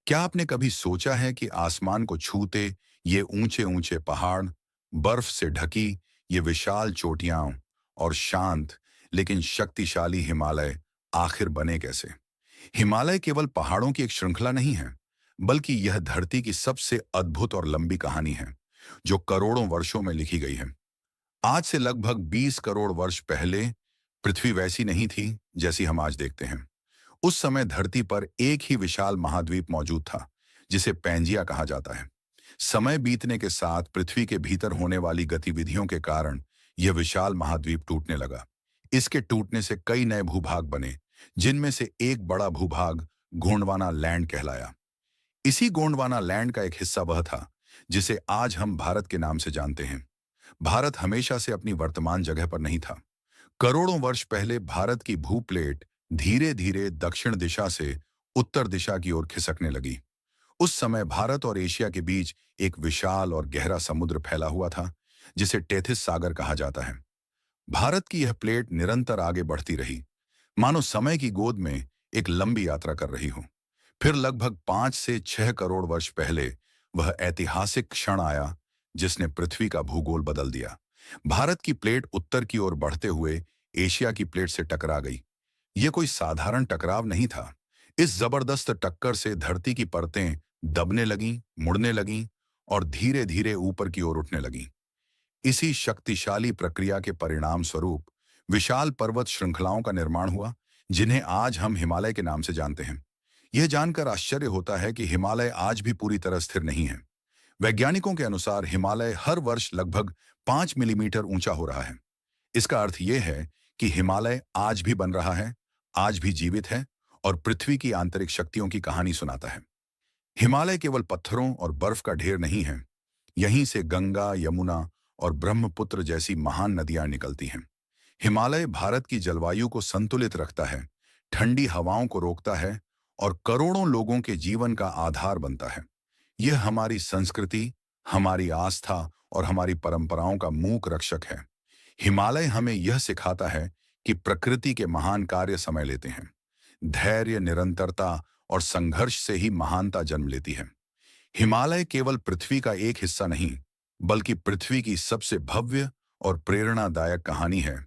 क्या आपने कभी सोचा है कि आसमान को छूते ये ऊंचे ऊंचे पहाड़, बर्फ से ढकी ये विशाल चोटियां और शांत लेकिन शक्तिशाली हिमालय आखिर बने कैसे? हिमालय केवल पहाड़ों की एक श्रृंखला नहीं है, बल्कि यह धरती की सबसे अद्भुत और लंबी कहानी है, जो करोड़ों वर्षों में लिखी गई है। आज से लगभग 20 करोड़ वर्ष पहले पृथ्वी वैसी नहीं थी जैसी हम आज देखते हैं। उस समय धरती पर एक ही विशाल महाद्वीप मौजूद था, जिसे पैंजिया कहा जाता है। समय बीतने के साथ पृथ्वी के भीतर होने वाली गतिविधियों के कारण यह विशाल महाद्वीप टूटने लगा। इसके टूटने से कई नए भूभाग बने, जिनमें से एक बड़ा भूभाग गोंडवाना लैंड कहलाया। इसी गोंडवाना लैंड का एक हिस्सा वह था जिसे आज हम भारत के नाम से जानते हैं। भारत हमेशा से अपनी वर्तमान जगह पर नहीं था। करोड़ों वर्ष पहले भारत की भूप्लेट धीरे धीरे दक्षिण दिशा से उत्तर दिशा की ओर खिसकने लगी। उस समय भारत और एशिया के बीच एक विशाल और गहरा समुद्र फैला हुआ था, जिसे टेथिस सागर कहा जाता है। भारत की यह प्लेट निरंतर आगे बढ़ती रही, मानो समय की गोद में एक लंबी यात्रा कर रही हो। फिर लगभग 5 से 6 करोड़ वर्ष पहले वह ऐतिहासिक क्षण आया, जिसने पृथ्वी का भूगोल बदल दिया। भारत की प्लेट उत्तर की ओर बढ़ते हुए एशिया की प्लेट से टकरा गई। यह कोई साधारण टकराव नहीं था। इस जबरदस्त टक्कर से धरती की परतें दबने लगीं, मुड़ने लगीं और धीरे धीरे ऊपर की ओर उठने लगीं। इसी शक्तिशाली प्रक्रिया के परिणाम स्वरूप विशाल पर्वत श्रृंखलाओं का निर्माण हुआ, जिन्हें आज हम हिमालय के नाम से जानते हैं। यह जानकर आश्चर्य होता है कि हिमालय आज भी पूरी तरह स्थिर नहीं है। वैज्ञानिकों के अनुसार हिमालय हर वर्ष लगभग 5 मिलीमीटर ऊंचा हो रहा है। इसका अर्थ यह है कि हिमालय आज भी बन रहा है, आज भी जीवित है और पृथ्वी की आंतरिक शक्तियों की कहानी सुनाता है। हिमालय केवल पत्थरों और बर्फ का ढेर नहीं है। यहीं से गंगा, यमुना और ब्रह्मपुत्र जैसी महान नदियां निकलती हैं। हिमालय भारत की जलवायु को संतुलित रखता है, ठंडी हवाओं को रोकता है और करोड़ों लोगों के जीवन का आधार बनता है। यह हमारी संस्कृति, हमारी आस्था और हमारी परंपराओं का मूक रक्षक है। हिमालय हमें यह सिखाता है कि प्रकृति के महान कार्य समय लेते हैं। धैर्य, निरंतरता और संघर्ष से ही महानता जन्म लेती है। हिमालय केवल पृथ्वी का एक हिस्सा नहीं, बल्कि पृथ्वी की सबसे भव्य और प्रेरणादायक कहानी है,